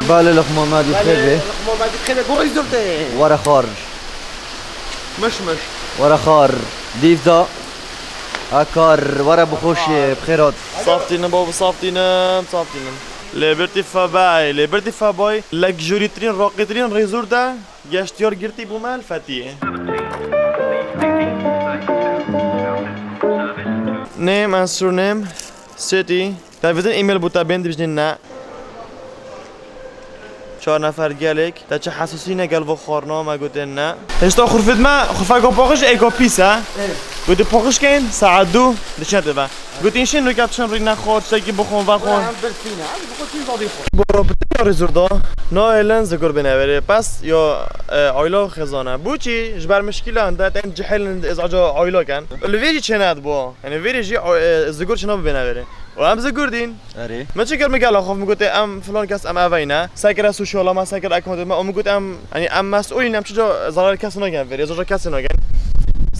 بله لقمه ما دي خيبه لقمه ما دي خيبه برو زرته ورا خارج مش ورا خار ديفدا هكار ورا بخوش بخيرات صافتينا بابا صافتينا لیبرتی فبای لیبرتی فبای لگژوری ترین راقی ترین ریزور ده گشتیار گرتی بومال فتیه name and surname city تابعتن ایمیل بود تا بند بجنین نه 4 نفر گلک تا چه حساسی نگل و خورنا ما گوتن نه هشتا خرفت ما خرفا پاقش ایکو پیسا گوتی پاقش کن ساعت 2 دشنه با گوتی اینشین رو کاتشن روی نخور چکی بخون و خون برو بتیار زردا نه ایلن زگر بنویره پس یا عایلا خزانه بو چی جبر مشکل انده تن جحل ازعاج عایلا کن الویجی چند با یعنی ویجی زگر چنا بنویره و هم زگردین اره ما چیکار میگه خوف میگوته ام فلان کس ام اوینا ساکر سوشال ما ساکر اکانت ما میگوت ام یعنی ام مسئولینم چجا ضرر کس نگن وری زجا کس نگن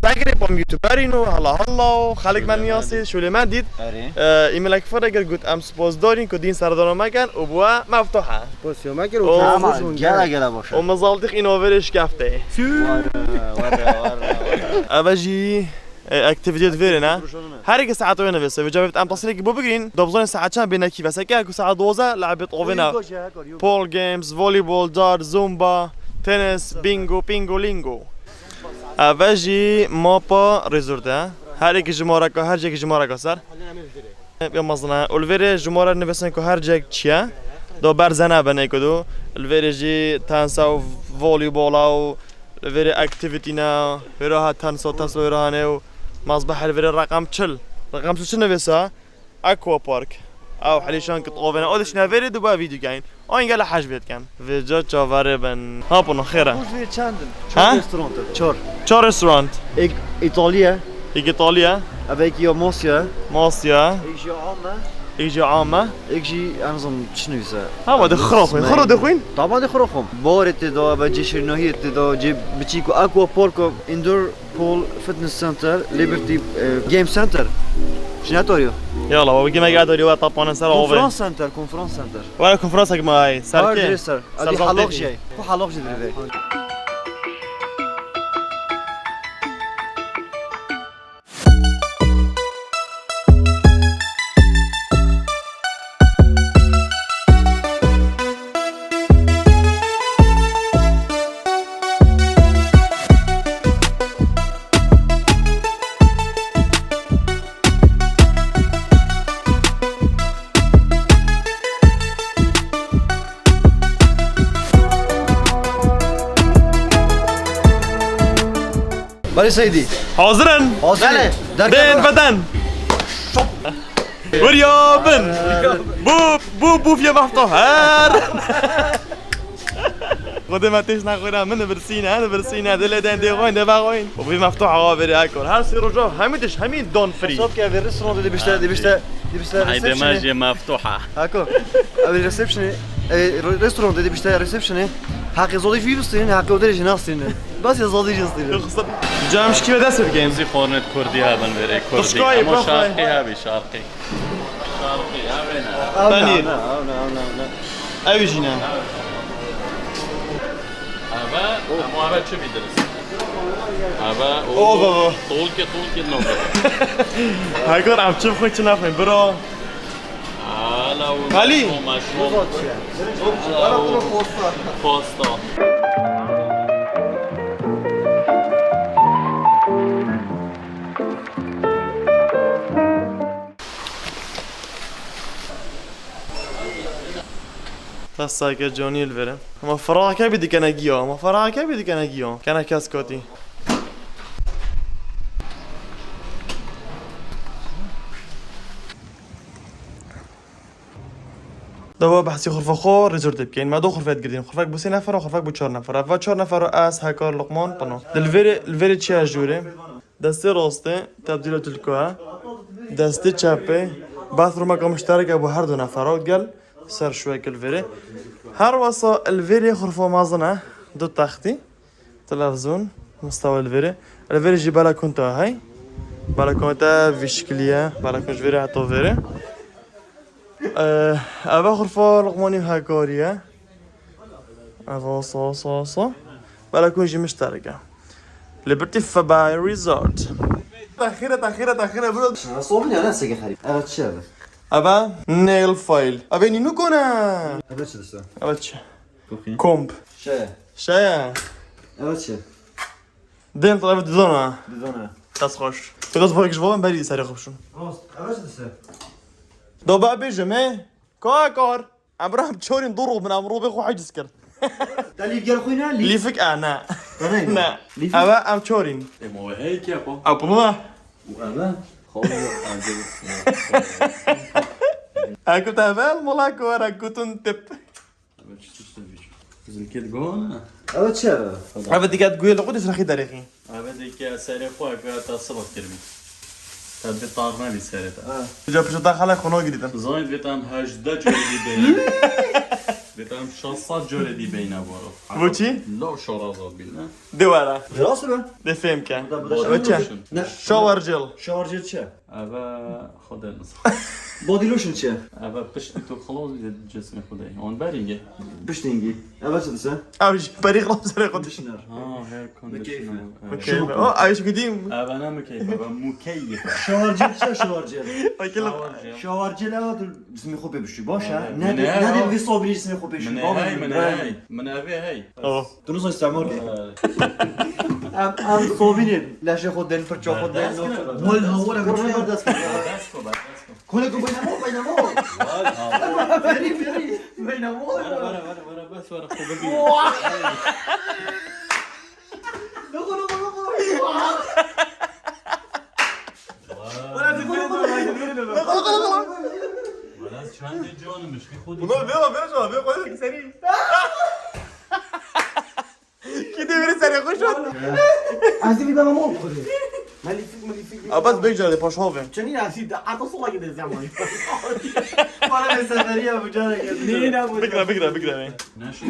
ساکر با یوتیوبرینو هلا خلق من نیاسی شوله من دید اره ایمیل اکفر اگر گوت ام سپوز دارین که دین سردارم مکن و بوا مفتوحه بس يوم ما كانوا اما گلا باشه و مزالتخ اینو ورش گفته ورا اوجی اكتيفيتيات فيرنا هاريك ساعات وين بس بجابت ام تصليك بو بجرين دبزون ساعات كان بينك بس هيك ساعات دوزه لعبت اوفينا بول جيمز فولي بول دار زومبا تنس بينجو بينجو لينجو اوجي مابا ريزوردا هاريك جمارك هر جيك جمارك صار يا مزنا اولفيري جمارا نفسن كو هر جيك تشيا دو برزنا بنيكدو الفيرجي تانسا فولي بول او الفيري اكتيفيتينا فيروها تانسا فيروهانه مصباح الفيري رقم 40 رقم 40 نفسها اكوا بارك او حليشان كطوفنا اودش نافيري دوبا فيديو جاين اين قال حاج بيت كان فيجا تشافاري بن هابونو خيره في چندن ها؟ رستوران چور چه رستوران ايطاليا ايطاليا افيك يو موسيا ماسيا يجي عامه يجي عامه يجي انظن شنو يسا ها ده خرافين خرو دخوين طبعا دي خروخهم بورت دا بجي شرنوهيت دا جي بتشيكو اكوا بوركو اندور بول فتنس سنتر ليبرتي جيم سنتر شناتوريو يلا بجي ما قاعد اليوم طبعا سنه اوفر كونفرنس سنتر ولا كونفرنسك معي هارد ساركي ريسر ادي حلوق جاي كو حلوق جاي دري بالي سيدي حاضرا بله دين بدن وريابن بو في مفتوح هار قدام تيش ناخذها من برسينا هذا برسينا هذا دين دي وين ده وين وفي مفتوح عوابر اكل هل سيرو جو هميدش همين دون فري صوت كيف الريستوران اللي بيشتغل هيدي ماجي مفتوحة هاكو ابي ريسبشن الريستوران اللي بيشتغل ريسبشن حقي زودي في بستين حقي ودري ناستين بس يا زودي جستين جامش كيف دست الجيم زي خورنت كردي هذا نوري كردي تشكاي اما بروفاي. شرقي هابي شرقي هابينا اي جينا هذا مو هذا شو بيدرس هذا أوه. طول كي نوبة هاكور عم تشوف خويا تنافين برو علي. مشروب بوستا تاسايكر جوني الفيرا ما فراغ كيف بدك انا جيو ما فراغ كيف بدك انا جيو كان كاسكوتي دوا بحثي خرفة خور ريزورت بكين ما دو خرفات قدين خرفاك بو 3 نفر وخرفاك بو 4 نفر افا 4 نفر اس هاكار لقمان قنو الفيري تشي جوري دستي روستي تبديلة الكوها دستي تشابي باثرومك مشترك ابو هر دو نفر قال سر شوي الفيري هر وصا الفيري خرفة مازنة دو تختي تلفزيون مستوى الفيري جي بلكونتا هاي بلكونتا فيشكلية بلكونش فيري عطو فيري أبا خرفة لقماني هاكوريا افا صا بلا كونجي مشتركة ليبرتي فباي ريزورت تأخيرة برو صوبني أنا سجى خريب أنا تشابه أبا نيل فايل أبا نينو كونا أنا تشلسه أبا تش كومب شايا أنا تش دين طلع بدونا بدونه تسخش تقص فوق جوان بري سري خبشون راست أنا تشلسه دو بابي جمع كار أبراهيم تشورين ضرب من أمرو بيخو حجز كر تالي جال خوينا لي فيك أنا تمام نا أبا أم تشورين مو هيك يا با أبو ما وأنا خلاص أكو تابل ملاك ورا كنتن تب زلكيت جون أنا تشابه أبا دي قاعد تقول لقد إسرائيل تاريخي أبدك يا ساري خوك تا صبت كرمي تبي طارنا لي سارتا جاب شو داخل خنوق جديد زاين بيتام هجدة جولي بين بيتام شصة جولي بينا برو بوشي لا شرازات بينا دوارا راست من دي فيم كان بوشي شاور جل شاور جل شا أبا خد النص بودي لوشن شا أبا بشتي تو خلاص جسمي خدي هون بارينجي بشتينجي أنا تشلسه أوش بريق لهم سري قد بشنر هير كونديشنر اوكي أو عايش قديم أبا أنا مكيف أبا مكيف شاور جل شا شاور جل أكيد شاور جل هذا جسمي خوبي بشي باشا من نادي هاي نادي أهو. في صوبي جسمي خوبي من بشي هاي من هاي من أبي هاي أوه تونس استعمار ام صوبيني لا شيء خد دين فرشة خد دين ولا هو ولا كل باسكو كل بين مو فري بين مو ورا بس ورا خوبي ولا شاندي جون مش خدي بيقول سريع كده بري سريع خوشون عايزين يبقى مو خدي مالي فيك بس بيجر دي باش هوفن جنين عايزين عطوا كده زعما ولا سفرية بجارك نينا بقرا ناشي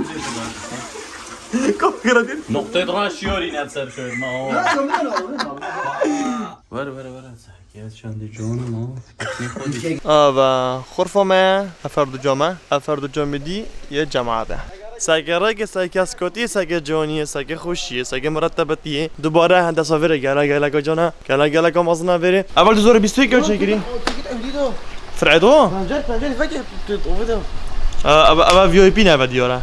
زي كوكرا دي نقطة راشيوري ناتسر شوي ما هو ورا حكايات شاندي جون ما خدي آبا خرفة ما أفرد جامعة أفرد جامعة دي يا جماعة ده ساقي راقي ساقي سكوتي ساقي جوني ساقي خوشي ساقي مرتبتي دوباره هندسة فيري قالا جونا قالا كمازنا فيري أول دوزور بيستوي كيو تشكري فرعدو جد فاكر تطوفه أبا في بي نبى ديورا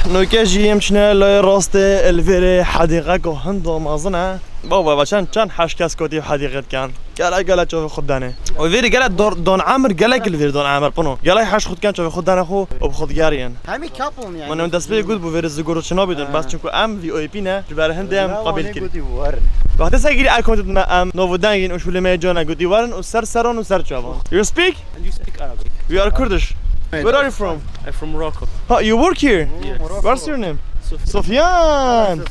نوكاجي يمشنا لا راست الفيري حديقة كهندو مازنا بابا باشان كان حاش كاسكوتي حديقة كان قال شوف خدانه وفيري قال دون عامر قال الفيري دون عامر بنو قال حاش خد كان شوف خدانه خو وبخد جاريان همي كابون يعني من دست بي قلت بو فيري زغورو شنو بدون بس چونكو ام في بي نه جبر هندم قبل كل وقت سايقري اكونت ما ام نوفو دانجين وشو لما جونا قلت وارن وسر سرون وسر شوفون You speak? And you speak Arabic? We are Kurdish. Where are you from? I'm from Morocco. Oh, you work here? Yes. What's your name? Sufyan. سفيان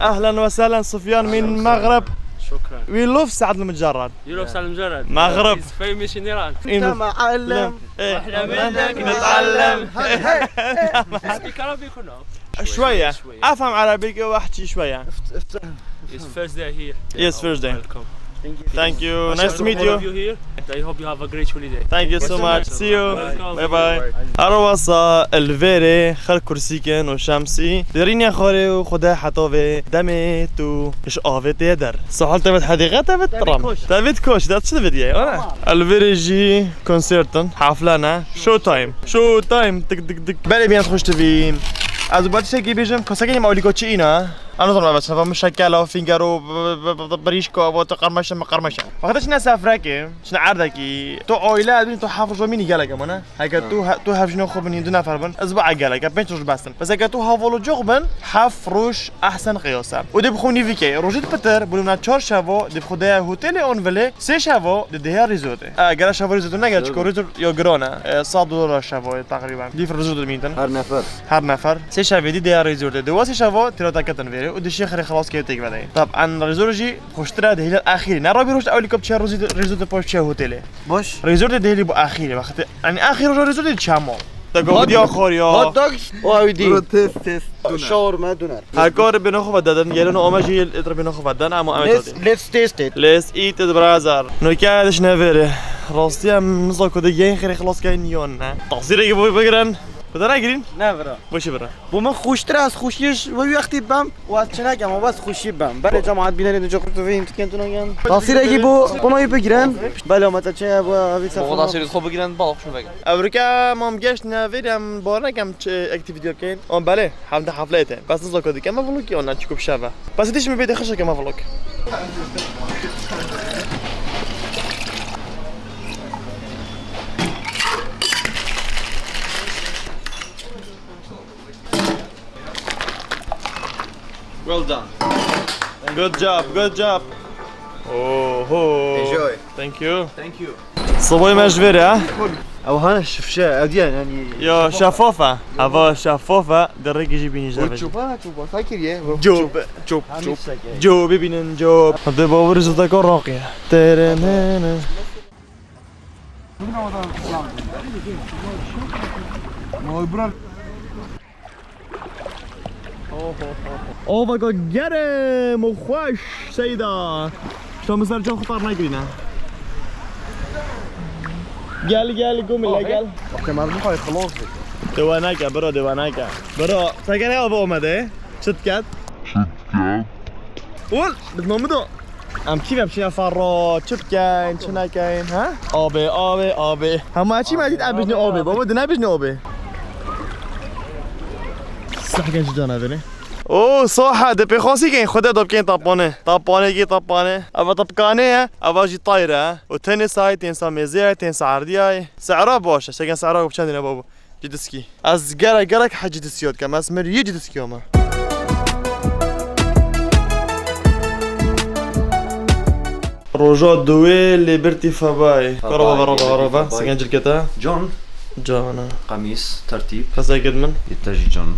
اهلا وسهلا سفيان من المغرب. شكرا. We love سعد المجرد. You love Salim Jarrad? مغرب. He's famous in Iran. انت معلم احنا منك نتعلم. You speak Arabic or no? شوية افهم عربي واحكي شوية. It's first day here. Yes, first day. Welcome. Thank you. Nice to meet All of you. you here. And I hope you have a great holiday. Thank you so much. See you. Welcome. Bye bye. أرواسا الفيري خل كرسيكن وشمسي دريني خوري وخدا حطوفي دمي تو إيش آفي تيدر صحال تبت حديقة تبت رم تبت كوش ده شو بدي أنا الفيري جي كونسرتن حفلنا شو تايم تك بالي بيان تخش تبين از بعد شيء بيجم كساكني ما أقولك وشي إنا أنا طبعا بس فهم شكله وفينجرو بريشكو وتقرمش مقرمشة وقتش ناس أفراكي شن عردكي تو أويلا دين تو حافظ ومين يجالك أمانة هيك تو هاف شنو خو بني دنا فربن أسبوع جالك بنش روش بستن بس هيك تو هافولو جوبن حف روش أحسن قياسا ودي بخوني فيكي روجيت بتر بلونا تشار شافو دي بخدها هوتيل أونفلي سي شافو دي هي ريزوتي جرا شافو ريزوتي نجا تشكو ريزوت يوغرونا $100 شافو تقريبا دي في ريزوتي مينتن هر نفر سي شافي دي هي ريزوتي دي واسي شافو تلاتة كتن فيري ودي شيخ خلاص كي تيجي بعدين طبعا ريزورجي خوشترا ده هي الاخير نرى روش اول كوب تشار ريزوتي بوش هوتيل باش ريزورت ده اللي بو اخير وقت يعني اخير ريزورت تشامو تقول دي اخر يا هوت دوغز وايدي تست شاورما دونر هاكور بناخذ بدن يلونو اوماجي اضرب بناخذ بدن اما let's taste it ليس ايت برازر نو كادش نافير راستي مزاكو ده جاي خير خلاص كاين يون تقصيري بقرن خدا نگیرین؟ نه برا باشه برا بو من خوشتر از خوشیش و وقتی بم و از چنک اما بس خوشی بم بله جماعت بینن اینجا تو فیم تکنتون میگن تاثیری بو بونایی بگیرن بله مثلا چه با اویت موقع تاثیرت خوب بگیرن باقشون بگن امریکا ما مگشت نویدم بارنکم چه اکتیویتی کن اون بله حمد حفلاته بس نزاکو دیگه ما فلوکی اون چیکو بشوه بس دیش میبیده خشه که ما فلوک Well done. Good job. Oh. Enjoy. Thank you. صباي مجبري ها؟ او هانا شفشاء اديان يعني يا شفافة هوا شفافة دريك يجيبيني جابت تشوفها فاكر يا جو ببینن جو هذا باور زدا کار راقیه ترنن اوه ماي جاد گرم و خوش سیدا شما مثلا جان خطر نگیرینه گل گومله گل اوكي ما بنخوي خلاص دواناکه برا ساگنه آب اومده شد کرد اول بدنامدو ام کیفم چی فرا چپ کن چه نکن ها آبه همه چی مدید ام بجنه آبه بابا ده نبجنه آبه صح کن چه جانه بینه اوه صح ده بخواسی کن خدا داب کن طبانه اما طبقانه اما جی طایره و تنس های تنس میزه تنس عردی های سعرها باشه شکن سعرها بچندینه بابا جدسکی از گرک حج جدسیات کم از مریه جدسکی اما روجا دوي ليبرتي فاباي كهرباء سكنجل كتا جون جانا قميص ترتيب خاصة قد من يتجي جون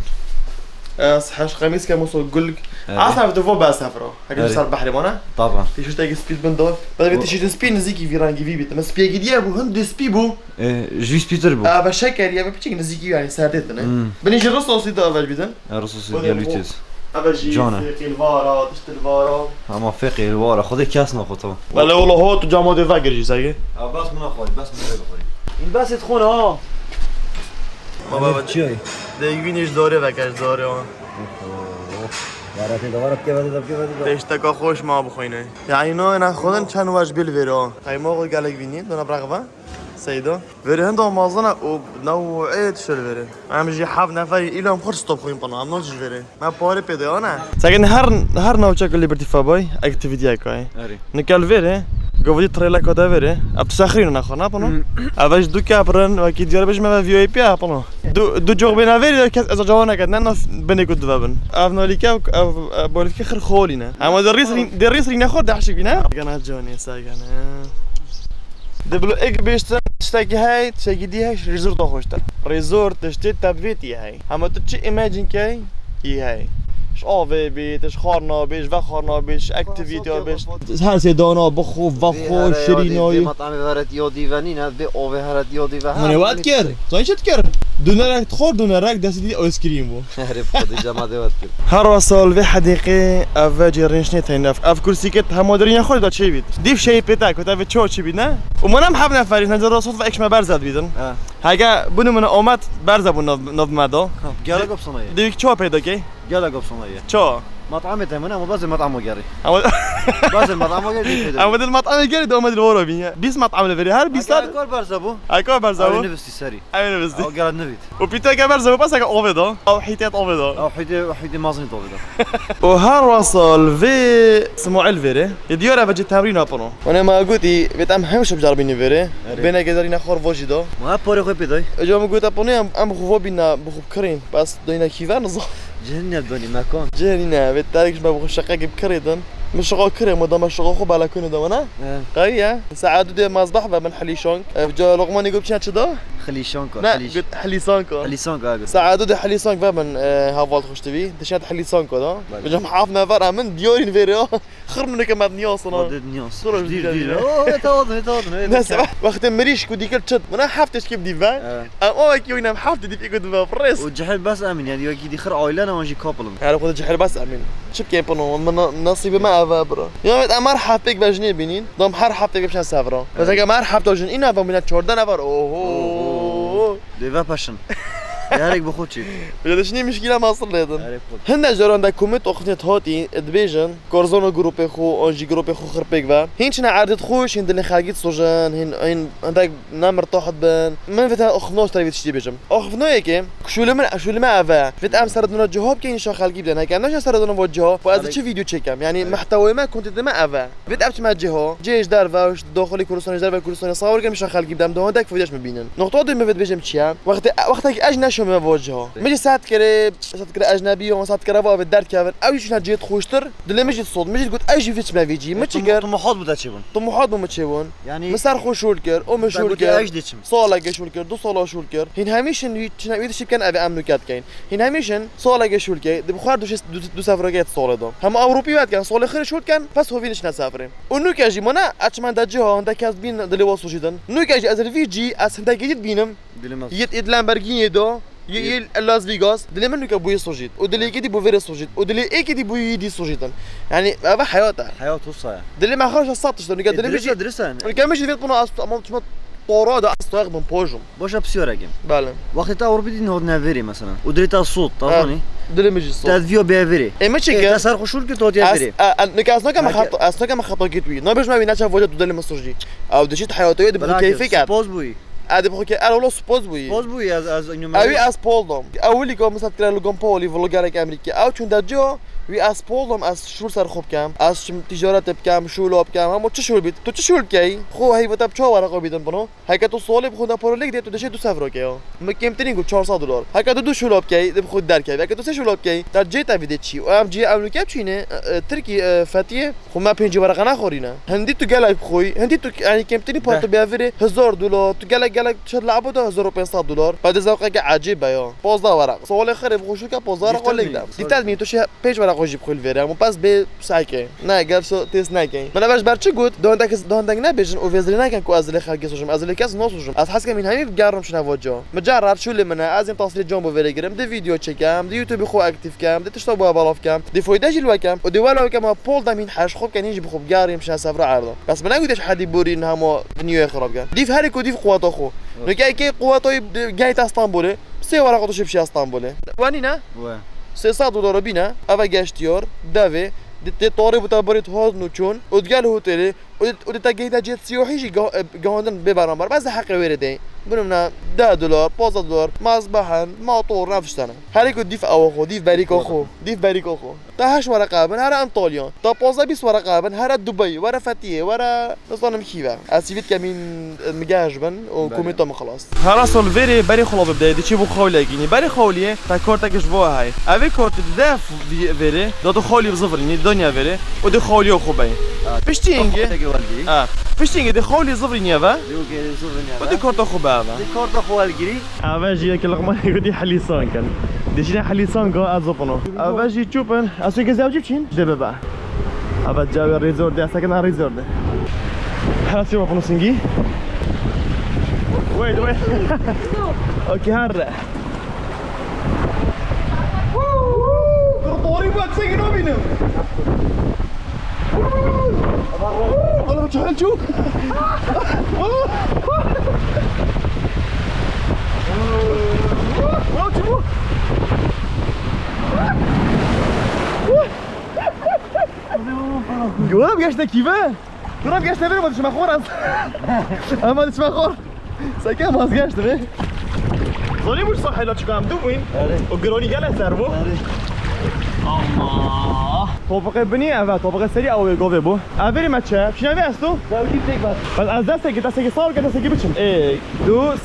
صحاش قميص كموسو قلق عصا بدفو باسافرو هكذا صار بحري مانا طبعا في شو تاجي سبيد بندور بعد تيشيرت سبي نزيكي في رانجي في بيت بس بيجي دي ابو هند سبي بو جويس بيتر بو بشكل يا بيجي نزيكي يعني ساعتين بنيجي رصاصي ده باش بيدن الرصاص ديال ليتيز ابجي جانا. في الفارا تشت الفارا اما فقي الورا خذي كاس ناخذه ولا والله هو تجامو دي فاكر جي ساقي بس من اخوي بس من اخوي بس تخون ها بابا چی دیگه داره وکش داره یارات دوباره كيف دشتکا خوش ما بخوینه یعنی نه خودن چند وجه بیل ویرا های ما قول گلک بینید دونا برقبه سیدا ویره هندو مازنه و نوعیت شل ویره هم جی حب نفری ایلام خورد ستوب خویم پناه هم نوچش ویره من پاره پیدا نه ساکن هر نوچه که لیبرتی فابای اکتیویتی اکای نکل ویره گفتی تریلا کادا ویره اب تسخرینو نخور نه پناه اولش دو کپرن و کی دیار بهش من وی آی پی پناه دو جوق بین ویره کس از جوان نکرد نه بنی کد ببن افنالیکا بالفکی خر خولینه اما دریس ری نخور دهشی بینه کنه جانی ساکنه دبلو اك بيشتن تشتاكي هاي تشتاكي دي هاي ريزورت خوشتر ريزورت تشتي تبفيتي هاي اما تشي ايماجين كاي هاي اش اوفي بيت اش خارنا بيش و خارنا بيش اكتيفيتي بيش هر سي دانا بخو وخو شريناي مطعم ورد يودي فانينا دي اوفي هرد يودي و من وقت كر زين شت كر دونرك تخور دونرك دستي ايس كريم بو هرب خدي جماعه وقت كر هر وصل في حديقه افاجي رنشنيت هنا اف كرسي كت همودرين خود دات شي بيت ديف شي بيتاك وتا تشو شي بيت نه ومنم حب نفري نظر صوت اكش ما برزد بيدن هاگه بونو من اومد برزه بون نو مدو قال لك بصنايه ديك چو پیدا کی قال لك بصنايه چو مطعم تمنا مو بس المطعم وقاري اما بس المطعم وقاري اما دل مطعم گری دو اومد الورا بین 20 مطعم لفری هر 20 كل برزبو اكو برزاو نفستي سري ايوه بس او دي قال نفيت و پیتا که برزاو بس اگه اوفدو او حيتات اوفدو او حيدي مازني طويله و هر وصل في سمو الفيري يديورا بجي تمرين ابونو وانا ما قلتي بتام همش بجربين فيري بينا قدرين اخور وجدو ما بوري خوي بيداي اجا ما قلت ابوني ام خو بينا بخوب كرين بس دوينا كيفان نظام جهني الدنيا مكان جهنينا بالتاريخ ما بخو شقه جيب كريدن مش شغل كريم ودا شغل خو بالا كونو دونا قوية ساعات دي مصباح من حليشونك جا لقمان يقول شنو هذا خليشونكو لا قلت حليسانكو خليشونكو ساعات دي حليسانك من هافالت خوش تبي دشات حليسانكو ده بجا محافنا فرع من ديورين فيريو خر منك ما نياصنا نياس صورة دير اوه تاضن ناس وقت مريش كودي كل تشد وانا حافتش كيف ديفان او كي وين حافت دي كود فريس وجحل بس امن يعني يجي خر عائله انا وانجي كابل انا خد جحل بس امين شو كيف بنو من نصيبي ما افابرا يا مرحب بك بجني بينين دم مرحب بك بشان سافرا بس اگه مرحب دوجن اینا با من 14 نفر اوه دیو پاشن هريك بخوتشي هذا شنو مشكلة ما صار لهذا هريك بخوت هن جران دا كومنت أخنت هاتي دبيجن كورزونو جروب خو أنجي جروب خو خربيك با هينشنا عادت خوش هندن خاجيت سوجان هين عندك نمر طاحت بن من فتها أخنوش ترى تشتي بيجم أخنوه كي شو لما أفا فت أم سردنا جواب كين شو خالقي بدنا هيك أنا سردنا وجهه وهذا شو فيديو تشيكم يعني محتوى ما كنت ما أفا فت أبش ما جهه جيش دارفا داخلي كورسون دارفا كورسون صور كم شو خالقي بدنا ده هندك فيديوش مبينن نقطة دي ما فت بيجم تشيا وقتك أجنش ما بوجهه مش ساعات كره أجنبي وساعات كره بقى بالدار كافن أو شو نجيت خوشتر دل مش الصوت مش تقول أجي فيش ما فيجي ما تشكر طموحات بدها تشيبون طموحات ما تشيبون يعني مسار خوشول كر أو مشول كر أجدتشم صالة جشول كر دو صالة شول كر هين هميشن تناويد شيء كان أبي أمنو كات كين هين هميشن صالة جشول كر بخار دو سفر جات صالة ده هم أوروبي وقت كان صالة خير شول كان بس هو فينش نسافرين ونو كاجي منا أتمنى دجاه عندك كاس بين دلي وصل جدا نو كاجي أزر فيجي أسنتك جديد بينم يد لامبرجيني ده يل لاس فيغاس دلي منو كابوي صوجيت ودلي كدي بو فيري صوجيت ودلي اي كدي بو يدي صوجيتا يعني هذا حياته حياة وصايا دلي ما خرج السطش دلي قال دلي مش درسان كان مش فيت بنو ما طورادة أستغرب من بوجم باش بسيورة جيم بله وقت تا أوروبي دي نهود نافيري مثلا ودريتا الصوت تعرفني دلي مش الصوت تادفيو بيافيري إيه ما تشيك تسار خشول كتو تيافيري نكاسنا كم خطأ كتوي نبيش ما بيناتش فوجد دلي مسوجي أو دشيت حياته يد بكيفك سبوز بوي عاد بخوك أنا والله سبوز بوي سبوز بوي از إنه أوي أسبولدم أولي كم مثلا ترى لقم بولي فلوجارك أمريكي أو شون دجو وی از پولم از شور سر خوب کم از تجارت بکم شولاب کم همو چه شول بید تو چه شول کی خو هی وتاب چه ورقه بیدن بنو هک تو سوال بخودا پرولیک دی تو دشه دو سفر کی مکم ترین گو 400 دلار هک تو دو شولاب کی دی بخود در کی هک تو سه شولاب کی در جیت ویدی چی و ام جی امریکا چینه ترکی فتیه خو ما پنج ورقه نخورینه هندی تو گلک خوی هندی تو یعنی کم ترین پارتو بیافری 1000 دلار تو گلک شد لعبه ده 1500 دلار بعد ذوقه که عجیبه یا 15 ورق سوال خرب خوشو که 15 ورقه لگدم دیتاد می تو شه پیج ورقه جیب خول ویرم و پس به سایکه نه گرسو تست نکن من اولش برچه گفت دهندک نبیشن و وزلی نکن که از خلق سوشم از کس نسوشم از حس که من همین گرم شنو وجا مجرد شو منه از این تصویر جامبو ویرگرم دی ویدیو چکم دی یوتیوب خو اکتیو کم دی تشتا با بالاف کم دی فایده جلو کم و دی ولا کم پول دامین حش خوب کنیش بخوب گاریم شن سفر عرضه بس من نگویدش حدی بورین همو دنیای خراب کن دیف هر کو دیف قوات خو نگه کی قواتای گیت استانبوله سه ورقه تو شبشی استانبوله وانی نه 300 دلار بینه اوه گشتیار دوه دی طاری بوده برید هاز نوچون ادگل هتلی ودی تا گیت جت سیاحیشی گهاندن ببرم بر بعض حق ویرده بنمنا 10 دلار 15 دلار مذبحن ماطور نفشتنه هر یک دیف خو دیف بریکو خو تا 8 ورقه بن هر انطالیا تا 15 20 ورقه بن هر دبی ورا فتیه ورا نصانم کیوا اسیفیت کمین مگاج بن و کومیتام خلاص خلاص الفيري بري خلو ببدا دي بو خوليني بري خوليه تا كورتك جوا هاي افي كورت داف فيري دو خولي بزفرني دنيا فيري ودي خوليو خوباي بشتينجي بشتينجي دي خولي زفرني افا ودي كورت خوبا دي كورت خو الجري افاجي كل رقم يقولي حليسان كان دشنا حليسان قا ازبنو افاجي تشوبن اسي كزاو جيبشين دبا افا جاو ريزورد اسكن ريزورد حاسي وابنو سنجي ويت اوكي هرا طوري بقى تسجنوا بينهم والله بتشحن شو قراب قاشنا كيفاه قراب قاشنا فين ما تسمع خور اما تسمع خور ساكا ما قاشنا فين ظلي مش صح لا تشكام دوين وقروني قال سربو الله طبق بني افا طبق سريع او جوفي بو افري ماتشا شنو بيستو زاوجي تيك بس از دستك صار كده دستك بتشم ايه دوس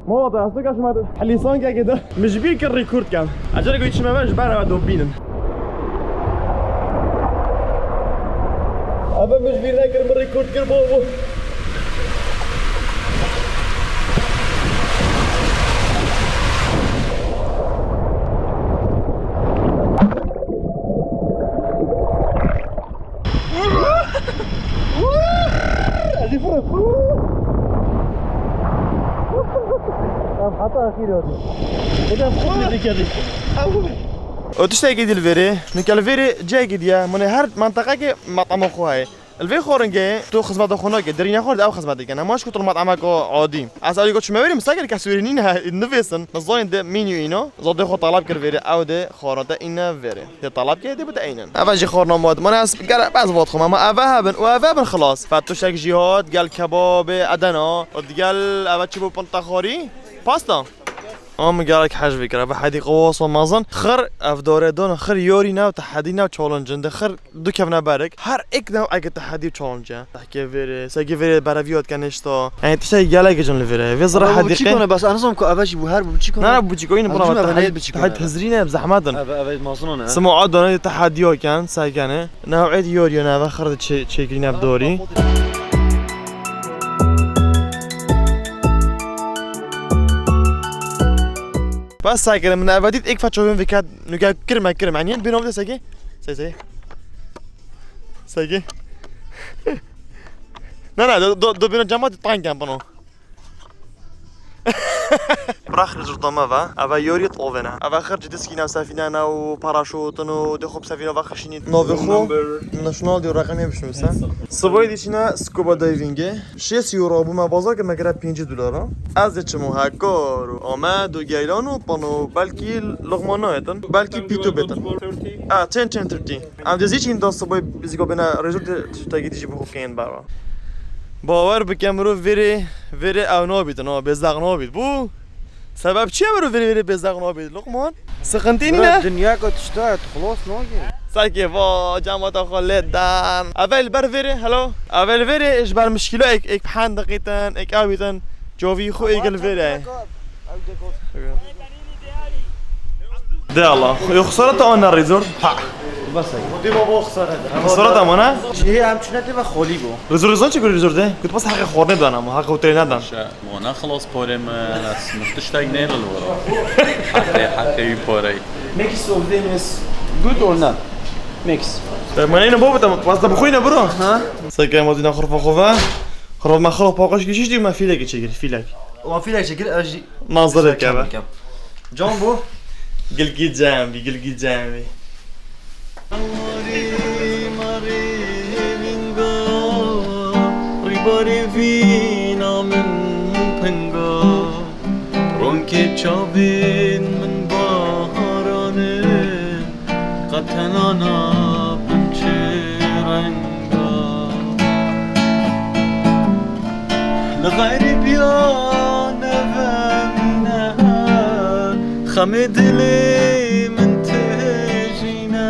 مو واضح اصلا كاش ما اللسان كده مش بيك الريكورد كام اجل قلت ما باش بقى دوبينن ابا مش بيناكر من الريكورد كربوبو هذه فرق حتى اخيرا كده فوق دي كده وتشتاق دي الفيري نك الفيري جاي يا من هر منطقه كي مطعم خوي الفي خورنجه تو خدمات خونه که درینه خورد او خدمت دیگه نماش کتر مطعمك عادی از اول گفت شما بریم ساگر کسورینین نویسن نزاین ده مینیو اینو زاده خود طلب کرد وری او ده خورده اینا وری ده طلب کرده بده اینن اول جی خورنا ماد من از قال بعض وقت خما ما اول خلاص فتوشك جهاد قال كباب ادنا قال اول چی بو پنتاخوری پاستا قالك حاجة فكرة بحدي قواص ومازن خر افدوري دون خر يورينا وتحدينا وتشالنجن خر دو كفنا بارك هر اك نوع اك تحدي وتشالنجن تحكي فيري ساقي فيري بارافيوت كانشتا يعني تشي قالك جن فيري في زرا حدي بچيكونه بس انا صمكو اباش بو هر بچيكونه لا بوجيكوين بنا تحدي تهزرينا بزحمتن ابا مازنونه سمو عادنا تحديو كان ساقانه نوعية يورينا خر تشيكينا بدوري بس ساكر من أبديت إيك فتشوفين في كاد نقول كرمة يعني بينهم ده ساكي ساكي لا دو بين الجامعات طعن كان بنو براخ رجل ما أبا يوري طوفنا أبا خرج ديسكينا وسافينا وباراشوت ودخوب سافينا وخشيني نوفيخو ناشونال دي رقمي بشنو سا صباي ديشنا سكوبا دايفينج 6 يورو بما بازار كما كرا 5 دلار از چمو هکار و آمد و گیلان و پانو بلکی لغمانایتن بلکی پیتو بتن 10 ام دزیچ این داست صباي بزیگو بنا رزولت تاگی دیجی بخو کین برا باور بکم رو وری او نابیدن بزدق نابید بو سبب چیه برو وری بزدق نابید لقمان سخنتین نه الدنيا قد اشتهت خلاص ناقي ساكي با جامعة خالد دان اول بر وری هلو اول وری ايش بر مشكلة ايك بحان دقيقتن ايك اويتن جوفي خو ايك الفيري ده الله خسارة انا الريزورت بس دي بابا خساره خسارة انا هي هم شنو تبع خولي بو ريزورت چه ريزورت ده كنت بس حق خورنه دانم حق هتل ندان وانا خلاص بورم ناس مشتاق نيل الورا حتى يبوري ميكس اوف ذيم از جود اور نوت ميكس من اين بابا بس بخوينا برو ها ساكي مدينة خرفة خوفا خرف ما خرف باقاش كيشيش دي ما فيلك تشكل فيلك وفي لك شكل اجي منظر الكعبة جامبو قلقي جامبي Ribari vina min penga Ronke chavin min baharane Qatanana binche renga L'ghayri biyan evamina Khame dili min tejina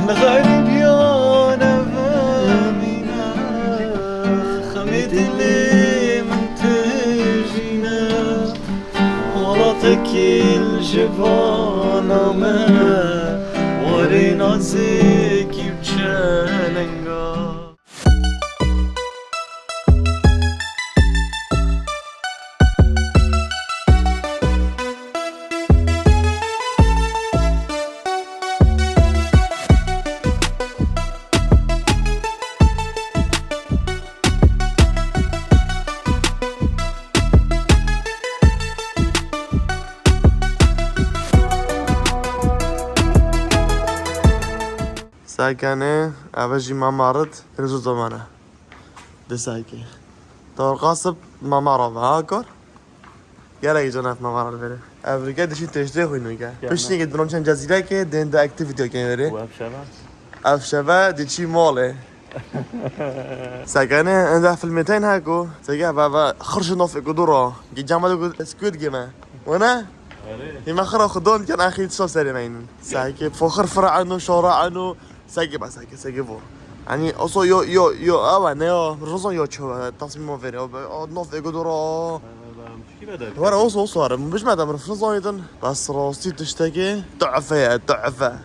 L'ghayri biyan evamina Khame dili min tejina ورثك الجبان ما ورينا زيكي بجالنقا ساكنه أبجي ما معرض رزو زمانه ده ساكي دور قاصب ما معرض هاكر يلا يجونا ما معرض بره أفريقيا دشي تشتري خوي نوكا بس نيجي درون شان جزيرة كي دين ده أكتيفيتي كين بره أفشبا دشي ماله ساكنه عنده فيلمتين هاكو ساكي بابا خرج نوف إقدورا جي جامعة سكوت جيما وانا هما خرا خدون كان أخي تصل سليمين ساكي فخر فرع عنه شورا عنه ساكي بس ساكي فور يعني أصلا يو أنا يو رزق يو شو تصميم فيري أو نوف إقدورا ورا أصلا مش مادام رفضان يدن بس راسي تشتكي ضعفة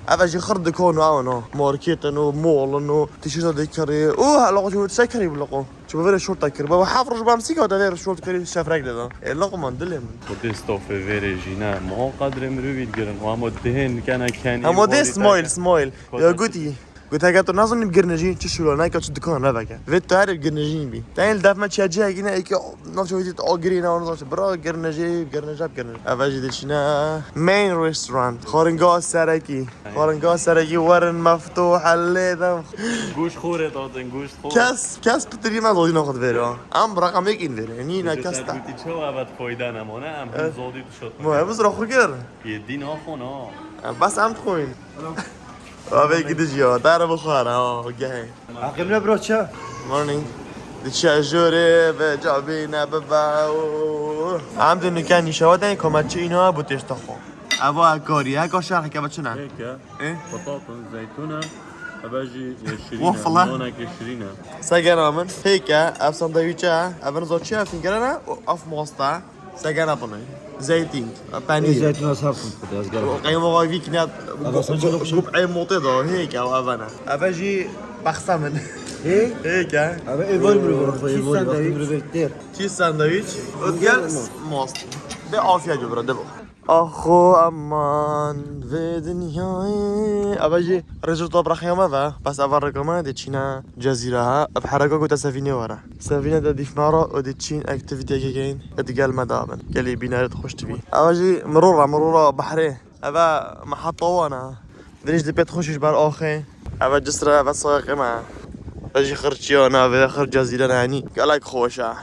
أفاجي خرد كونه أو ماركت إنه مول إنه تيشيرت ذكري هلا شو تسكري باللقو شو بفرق شورت ذكري بابا حافظ شو بمسكه وده غير شورت كري شاف رجله ده اللقو ما ندلهم وديستو في فيري جينا ما هو قادر مروي يتقرن وهم دهن كان هم ده سمايل يا جودي قلت هاي قطر نازل بقرنجين تشلون هاي كاتش دكان لا بقى فيت تعرف قرنجين بي تاني داف ما تشجع هنا هيك نشوف هيك اوغرينا ونص برا قرنجي قرنجاب قرنج افاجي دشنا مين ريستورانت خورنغاس سركي ورن مفتوح الليل گوش خوره دادن گوش خور كاس بتري ما ضاينا ناخذ فيرا ام رقم هيك ان فيرا يعني نا كاس گوتی چه وقت فایده نمانه هم زادی تو شد ما بس راخو كر یه دین آخونا بس ام تخوين ابي كده جيا دار بخار ها جاي عقلنا برو چه؟ مورنينج دشاجوره و جابینا بباو عم دنو كان يشاودن كوماتشي اینا بوتش تخو ابا کاری ها شرح که بچنا هيك ايه بطاطا زيتونه اباجي وفلة. شيرينه هونك شيرينه سجنا من هيك اف ساندويتشا اف نزوتشا فينجرنا اف موستا سجنا بني زيتين بانير زيتون صارتم خدي ازقر قيمة واقفي كنات بقعي موطيدو هيك او افانا اباجي بخسمن ايه؟ هيك ابا ايفون برو چی ساندویچ ادگل ماست به آفیه جو برده با آخو امان و دنیای اباجی رجل طاب رخیامه و بس اول رقمه دی چینا جزیره ها بحرکه گوتا سفینه وره سفینه دا دیف مارا و دی چین اکتیویتی که گین ادگل مدابن گلی بینارت خوش تبی اباجی مرورا بحره ابا محطه وانا دنیش دی بیت خوشش بر آخه ابا جسره ابا ساقه ما اجي خرجيونا في اخر جزيره يعني قالك خوشا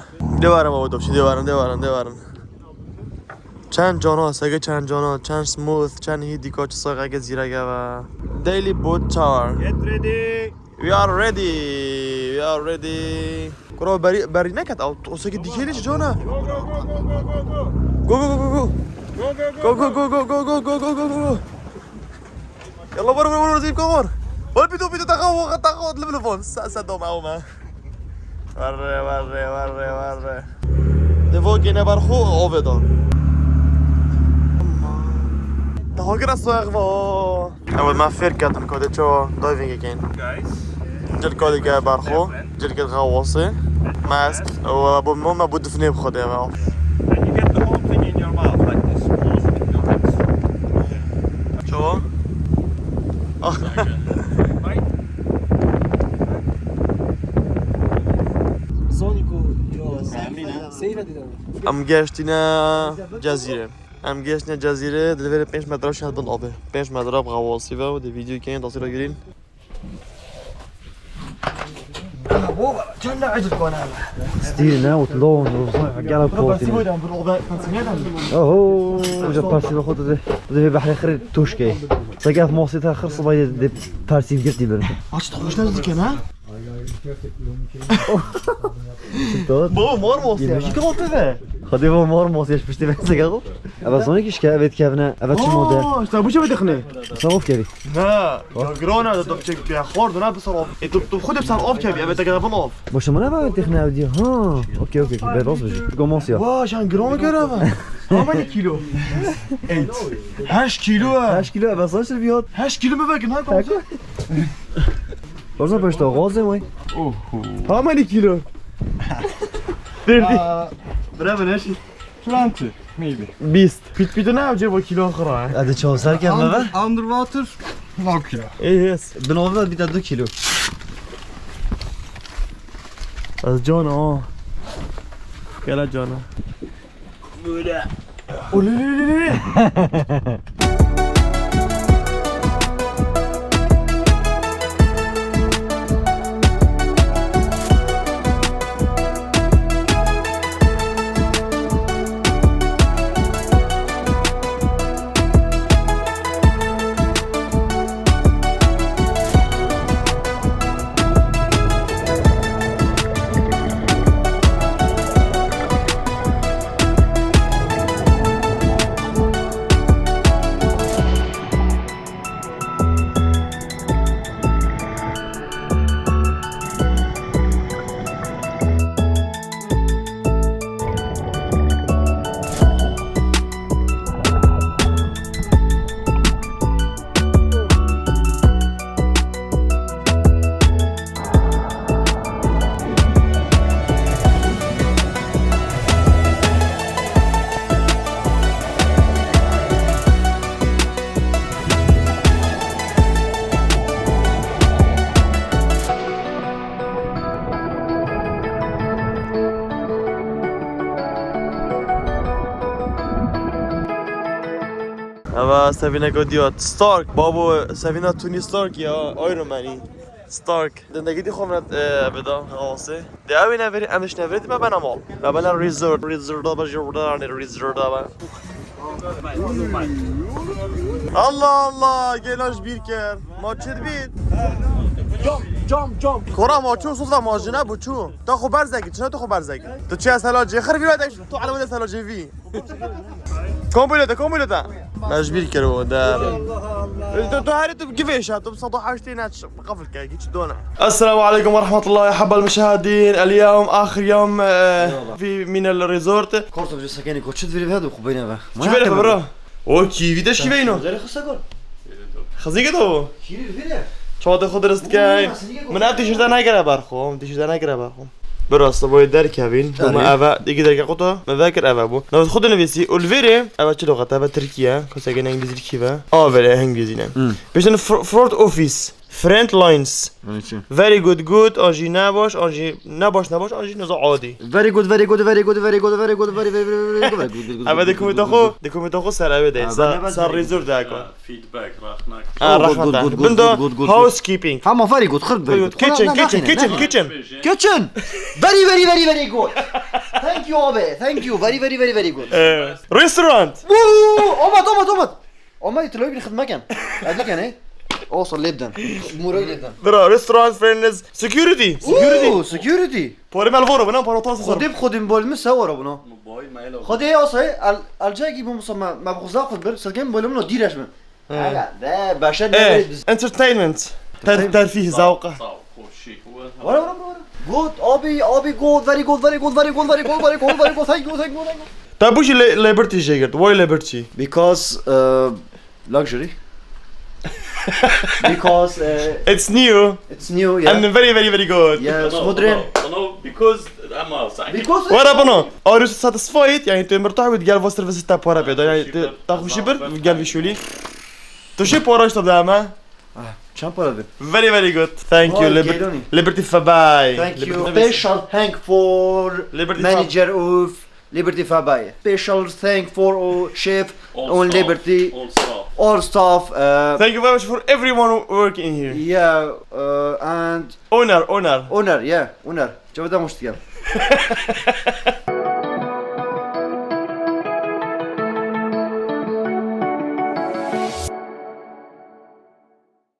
دوارم اودو شي دوارم چند جانا سگه چند جانا چند سموث چند هی دیکا چه ساقه جزیره گوا دیلی بوت تاور we are ready کرو بری نکت او تو سگه دیگه لیش جانا go يلا برو زيب كور بيدو تاخذ التليفون سدوا معه وري Det var gene barxo ovedan. Det har gräs så jag var. Jag var med firkat en kod cho diving again. guys جل كود جا barxo, جل كد غواصي. ماسك وابو ماما بود فني بخد يا and you get the whole thing in your mouth like this close with your lips شو؟ ام گشتینا جزیره دلویر 5 متر شد بند آبه 5 متر غواصی و دی ویدیو که این تصویر گیرین ستينا وطلون ورصاع كاع بروتين اوه وجا بارسي بخوت دي بحر اخر توشكي سقاف موسيتا اخر صبايا دي بارسي قلتي بر اش تخرج نازل كنا بابا مار موسي شي كنت فيه خدي بو مور موسيش باش تبع سقاف ابا صونيك اش كابت كافنا ابا تشي موديل اه شتا بوش بدخني صوف كبي لا جرونا ده دوك بيا خورد انا بصراحه انت خد بصار اوف كبي ابي تقرا بنوف باش ما نبغى تخنا ودي ها اوكي بيروس بجي كومونسيا واش ان جرون كرافا كم كيلو 8 كيلو 8 كيلو ابا صاش البيوت 8 كيلو ما باكن هاك برضه باش تغوزي وي How many kilo? 30 برافو ناشي 20 maybe بيست بدو نعم جيبوا كيلو اخرى هذا شو صار كم بقى underwater no kilo ايه يس بنوفا بيتا 2 كيلو از جانا يلا جانا سفينة قديات ستارك بابو سفينة توني ستارك يا ايرون ماني ستارك ده جدي خمرة بدا خلاصه ده اوي نفري امش نفريت ما بنا مال ما بنا ريزورت ده بجردان ريزورت ده الله الله گلاش بیر کرد ما چه بید جام کورا ما چون صوت ما جناب و چون تا خو برزگی چنا تو خو برزگی تو چه اصلا جخر بی بعدش تو علامه اصلا جوی كومبليتا مجبير كرو ده تو هاري تو كيفاش تو بصدو حاجتين قفل كايتش دونا السلام عليكم ورحمة الله يا حب المشاهدين اليوم آخر يوم في من الريزورت كورتو بجي سكاني كوتشت في هذا وخبينا به شو بالك برا اوكي فيداش كيفينو غير خساكور خزيقة تو كيري الفيديو شو هذا خضر استكاين من أبدي شو ده نايقرا بارخو تيجي ده نايقرا بارخو براستا باید درکبین تو ما اول دیگه درک قطع مذاکر اول بو نو خود نویسی اولویره اول چه لغت اول ترکیه کسی که انگلیسی کیه آوره انگلیسی نه بیشتر فرونت اوفیس فرنت لاینز very good آنجی نباش آنجی نزا عادی very good اول دکومنت خو سر اول ده سر ریزور ده کن فیدبک رخنه بندو هاوس کیپینگ هما very good خرب kitchen kitchen very good thank you abi thank you very good restaurant أما يطلعوا لي خدمة كان هذا كان إيه أوصل لبدن موراي لبدن برا رestaurant فريندز security پاره مالورو بنا پاره تاسو سر خدیم بول مسوار بنا موبایل مایل خدي أصلا الجاي بمص ما بخزاق خد سرقين بقول منه ديرش من لا باشد entertainment ترفيه ذوقه خوشی ورا good أبي good very good thank you طيب وش ليبرتي جايرت واي ليبرتي because luxury because it's new yeah and very good yes modern because اما صحيح because ورا بنا are you satisfied يعني انت مرتاح وتقال فوستر في ستة بورا بيدا يعني تاخذ شبر وتقال في شولي تو شي بورا ايش تبدا شامبر very good thank you liberty fabai thank you special thank for Liberty manager of Liberty Fabai special thank for chef on Liberty all staff thank you very much for everyone working here yeah and owner owner yeah owner شوف ده مشتغل